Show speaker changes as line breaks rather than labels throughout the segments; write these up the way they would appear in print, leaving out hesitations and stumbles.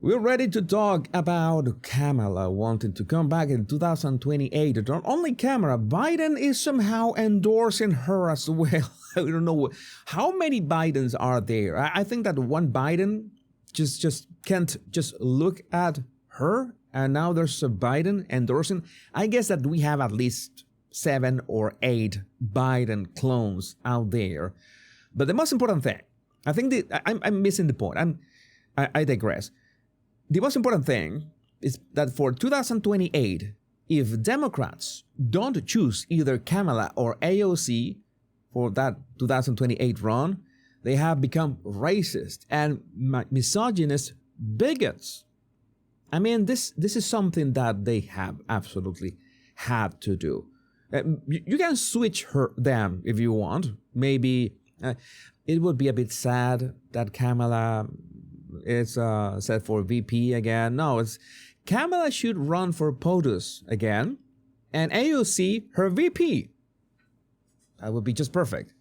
We're ready to talk about Kamala wanting to come back in 2028. Not only Kamala, Biden is somehow endorsing her as well. I don't know how many Bidens are there. I think that one Biden just can't just look at her, and now there's a Biden endorsing. I guess that we have at least 7 or 8 Biden clones out there. But the most important thing, I think I'm missing the point. I digress. The most important thing is that for 2028, if Democrats don't choose either Kamala or AOC for that 2028 run, they have become racist and misogynist bigots. I mean, this is something that they have absolutely had to do. You can switch them if you want. Maybe it would be a bit sad that Kamala is set for VP again. No, it's Kamala should run for POTUS again, and AOC her VP. That would be just perfect.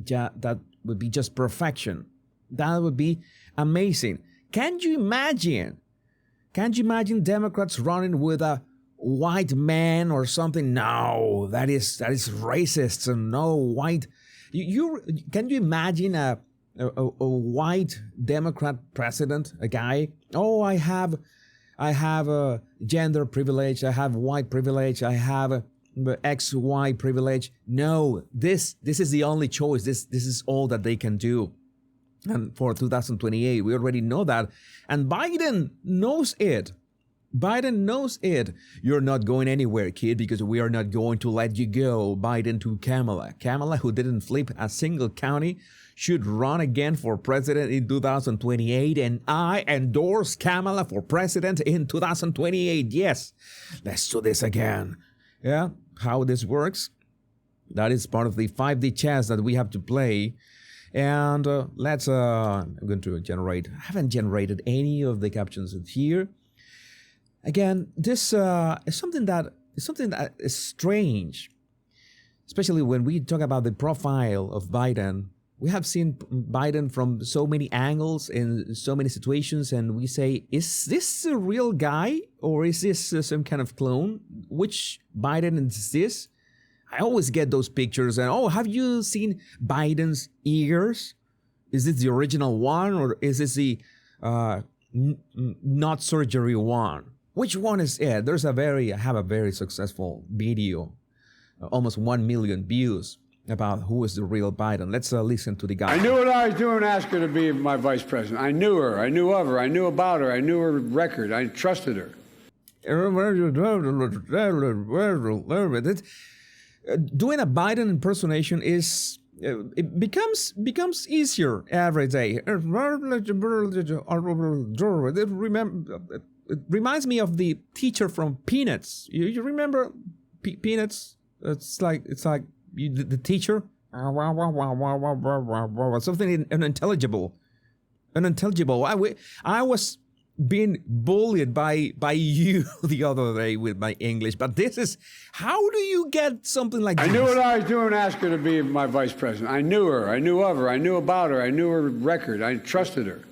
Yeah, that would be just perfection. That would be amazing. Can you imagine Democrats running with a white man or something? No, that is racist. And no white. Can you imagine a white Democrat president, a guy? Oh, I have a gender privilege. I have white privilege. I have XY privilege. No, this is the only choice. This is all that they can do. And for 2028, we already know that. And Biden knows it. Biden knows it. You're not going anywhere, kid, because we are not going to let you go. Biden to Kamala. Kamala, who didn't flip a single county, should run again for president in 2028. And I endorse Kamala for president in 2028. Yes, let's do this again. Yeah, how this works, that is part of the 5D chess that we have to play. And I'm going to generate, I haven't generated any of the captions here. Again, this is something that is strange, especially when we talk about the profile of Biden. We have seen Biden from so many angles in so many situations, and we say, is this a real guy or is this some kind of clone? Which Biden is this? I always get those pictures and, oh, have you seen Biden's ears? Is this the original one or is this the not surgery one? Which one is it? I have a very successful video, almost 1 million views, about who is the real Biden. Let's listen to the guy.
I knew what I was doing to ask her to be my vice president. I knew her. I knew of her. I knew about her. I knew her record. I trusted her.
Doing a Biden impersonation is it becomes easier every day. It reminds me of the teacher from Peanuts. You remember Peanuts? It's like the teacher. Something unintelligible. I was being bullied by you the other day with my English, but this is, how do you get something like this?
I knew what I was doing to ask her to be my vice president. I knew her. I knew of her. I knew about her. I knew her record. I trusted her.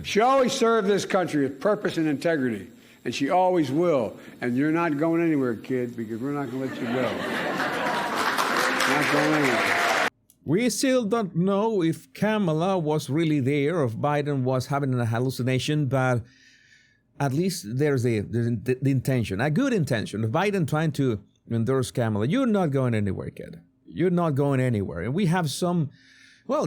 She always served this country with purpose and integrity, and she always will. And you're not going anywhere, kid, because we're not going to let you go. Not going anywhere.
We still don't know if Kamala was really there, or if Biden was having a hallucination, but at least there's the intention, a good intention of Biden trying to endorse Kamala. You're not going anywhere, kid. You're not going anywhere. And we have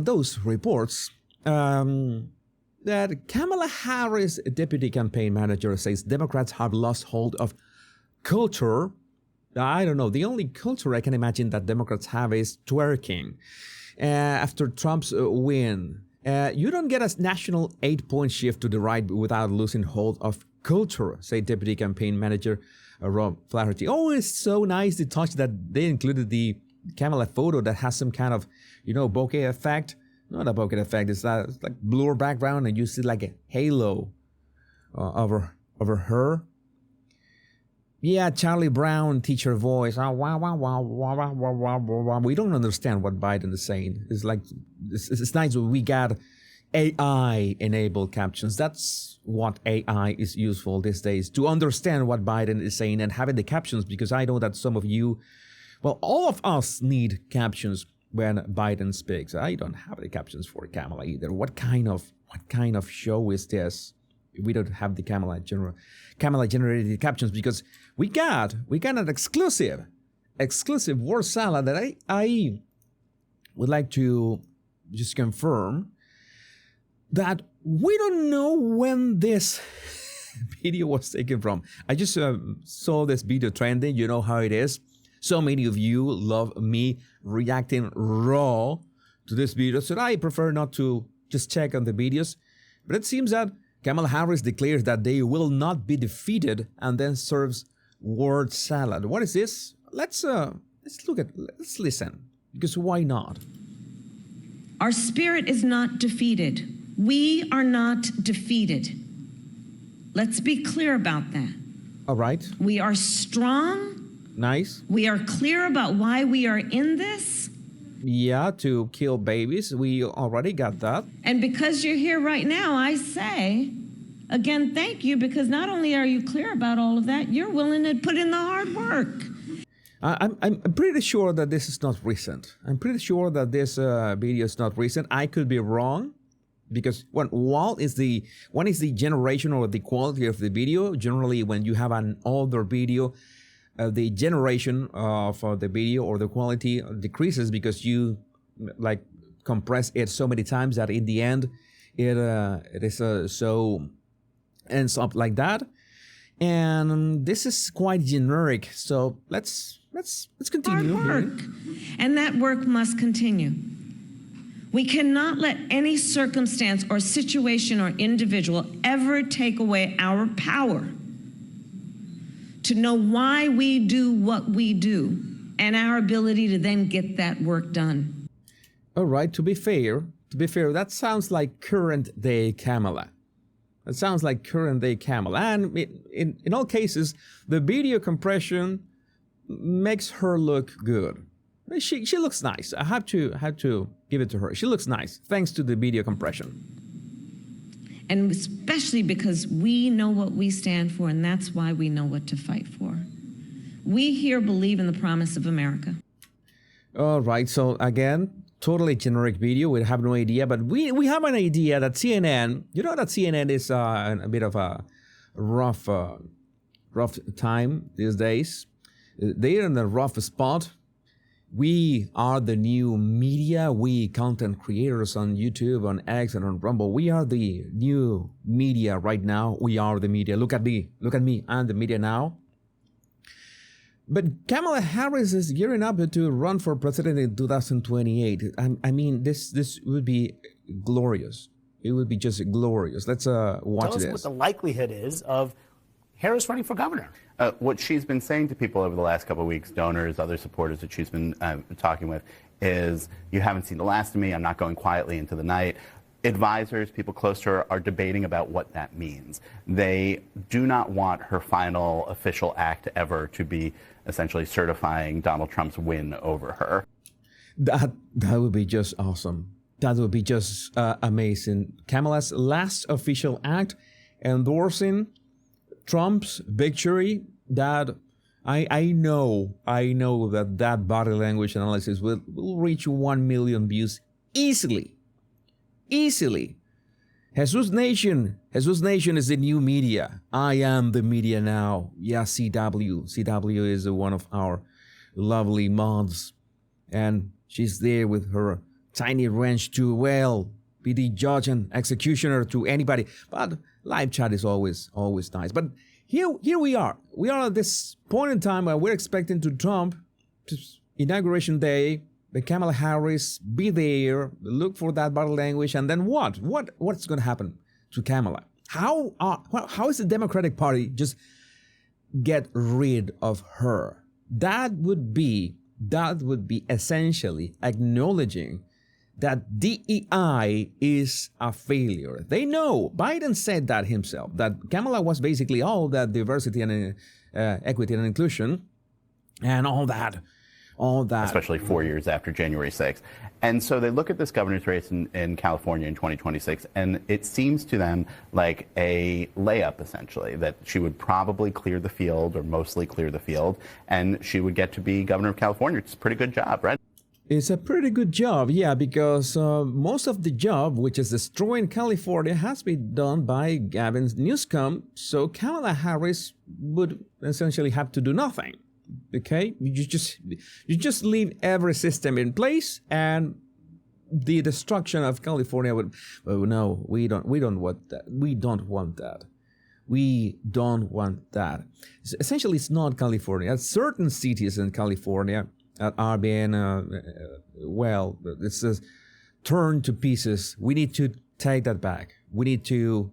those reports that Kamala Harris, deputy campaign manager, says Democrats have lost hold of culture. I don't know. The only culture I can imagine that Democrats have is twerking. After Trump's win, you don't get a national 8-point shift to the right without losing hold of culture, say Deputy Campaign Manager Rob Flaherty. Oh, it's so nice to touch that they included the Kamala photo that has some kind of, bokeh effect. Not a bokeh effect. It's like blur background, and you see like a halo over her. Yeah, Charlie Brown teacher voice. We don't understand what Biden is saying. It's like it's nice that we got AI-enabled captions. That's what AI is useful these days, to understand what Biden is saying and having the captions, because I know that some of you, well, all of us need captions when Biden speaks. I don't have the captions for Kamala either. What kind of show is this? We don't have the Kamala generated captions, because we got an exclusive word salad that I would like to just confirm that we don't know when this video was taken from. I just saw this video trending. You know how it is. So many of you love me reacting raw to this video, so I prefer not to just check on the videos. But it seems that Kamala Harris declares that they will not be defeated and then serves word salad. What is this? Let's listen, because why not?
Our spirit is not defeated. We are not defeated. Let's be clear about that.
All right.
We are strong.
Nice.
We are clear about why we are in this.
Yeah, to kill babies. We already got that.
And because you're here right now, I say, again, thank you, because not only are you clear about all of that, you're willing to put in the hard work.
I'm pretty sure that this is not recent. I'm pretty sure that this video is not recent. I could be wrong, because one is the generation or the quality of the video. Generally, when you have an older video, the generation of the video or the quality decreases, because you like compress it so many times that in the end it is so ends up like that. And this is quite generic, so let's continue.
Hard work, and that work must continue. We cannot let any circumstance or situation or individual ever take away our power to know why we do what we do, and our ability to then get that work done.
All right, to be fair, that sounds like current day Kamala. It sounds like current day Kamala. And in all cases, the video compression makes her look good. She looks nice. I have to give it to her. She looks nice, thanks to the video compression.
And especially because we know what we stand for, and that's why we know what to fight for. We here believe in the promise of America.
All right, so again, totally generic video. We have no idea, but we have an idea that CNN, you know that CNN is a bit of a rough time these days. They're in a rough spot. We are the new media. We content creators on YouTube, on X, and on Rumble. We are the new media right now. We are the media. Look at me. I'm the media now. But Kamala Harris is gearing up to run for president in 2028. I mean, this would be glorious. It would be just glorious. Let's watch this.
Tell us what the likelihood is of Harris running for governor.
What she's been saying to people over the last couple of weeks, donors, other supporters that she's been talking with, is, you haven't seen the last of me. I'm not going quietly into the night. Advisors, people close to her, are debating about what that means. They do not want her final official act ever to be essentially certifying Donald Trump's win over her.
That would be just awesome. That would be just amazing. Kamala's last official act, endorsing Trump's victory. That I know that body language analysis will reach 1 million views easily. Jesus Nation is the new media. I am the media now. Yeah, CW is one of our lovely mods, and she's there with her tiny wrench to, well, be the judge and executioner to anybody. But live chat is always nice. But here we are. We are at this point in time where we're expecting to Trump, inauguration day, the Kamala Harris be there, look for that body language, and then what's going to happen to Kamala? How is the Democratic Party just get rid of her? That would be essentially acknowledging that DEI is a failure. They know, Biden said that himself, that Kamala was basically all that diversity and equity and inclusion and all all that.
Especially 4 years after January 6th. And so they look at this governor's race in California in 2026, and it seems to them like a layup, essentially, that she would probably clear the field, or mostly clear the field, and she would get to be governor of California. It's a pretty good job, right?
It's a pretty good job, yeah, because most of the job, which is destroying California, has been done by Gavin Newsom, so Kamala Harris would essentially have to do nothing. Okay, you just leave every system in place, and the destruction of California would. Well, no, we don't want that. We don't want that. We don't want that. Essentially, it's not California. Certain cities in California that are being it's turned to pieces. We need to take that back. We need to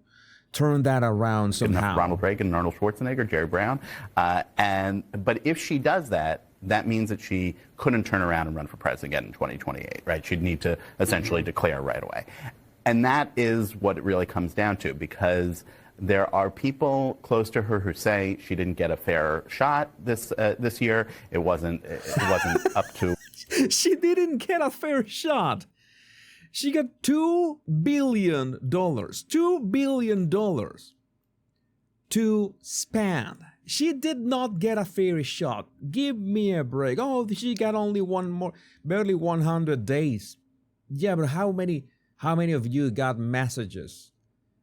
turn that around somehow.
Ronald Reagan, Arnold Schwarzenegger, Jerry Brown. But if she does that, that means that she couldn't turn around and run for president again in 2028, right? She'd need to essentially declare right away. And that is what it really comes down to, because there are people close to her who say she didn't get a fair shot this year. It wasn't up to.
She didn't get a fair shot. She got $2 billion to spend. She did not get a fair shot. Give me a break. Oh, she got only barely 100 days. Yeah, but how many of you got messages?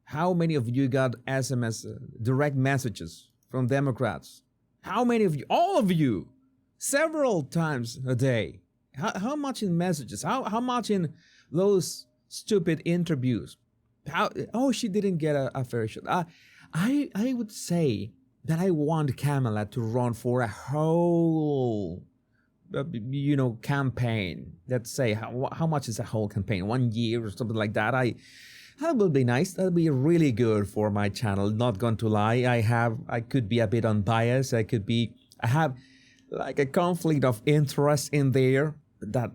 How many of you got SMS, direct messages from Democrats? How many of you? All of you, several times a day. How much in messages? How much in those stupid interviews? She didn't get a fair shot. I would say that I want Kamala to run for a whole, campaign. Let's say how much is a whole campaign? 1 year or something like that. That would be nice. That would be really good for my channel. Not going to lie, I could be a bit unbiased. I have like a conflict of interest in there. That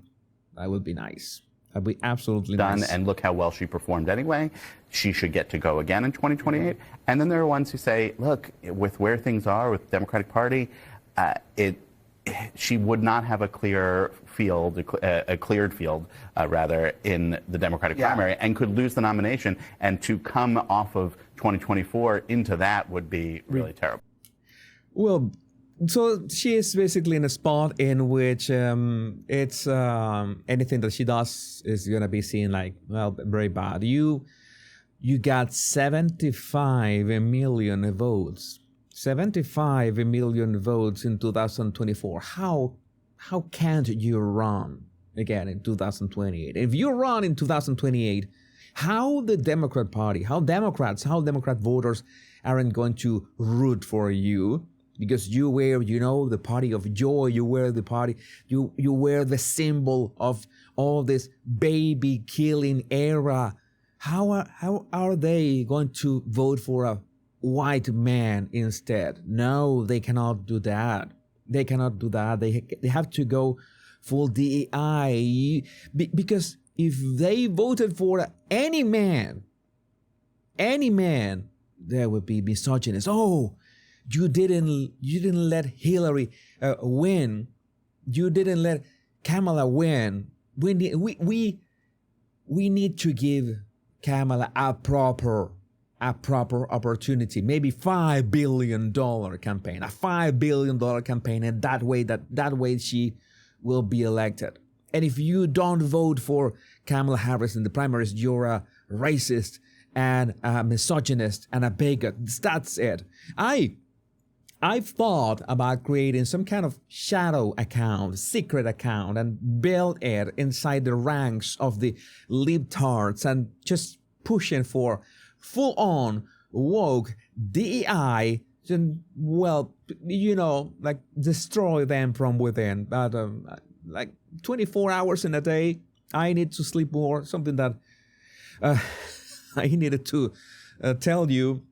would be nice. That'd be absolutely
done,
nice.
and look how well she performed anyway. She should get to go again in 2028. And then there are ones who say, look, with where things are with the Democratic Party, she would not have a cleared field, in the Democratic primary, and could lose the nomination. And to come off of 2024 into that would be really terrible.
Well, so she is basically in a spot in which it's anything that she does is going to be seen like, well, very bad. You got 75 million votes. 75 million votes in 2024. How can't you run again in 2028? If you run in 2028, how the Democrat Party, how Democrat voters aren't going to root for you? Because you wear, the party of joy. You wear the party. You wear the symbol of all this baby killing era. How are they going to vote for a white man instead? No, they cannot do that. They cannot do that. They have to go full DEI, because if they voted for any man, there would be misogynist. Oh, you didn't let Hillary win. You didn't let Kamala win. We need to give Kamala a proper opportunity. Maybe $5 billion campaign, a $5 billion campaign, and that way she will be elected. And if you don't vote for Kamala Harris in the primaries, you're a racist and a misogynist and a bigot. That's it. I've thought about creating some kind of shadow account, secret account, and build it inside the ranks of the libtards and just pushing for full-on woke DEI, and, well, like destroy them from within. But like 24 hours in a day, I need to sleep more, something that I needed to tell you.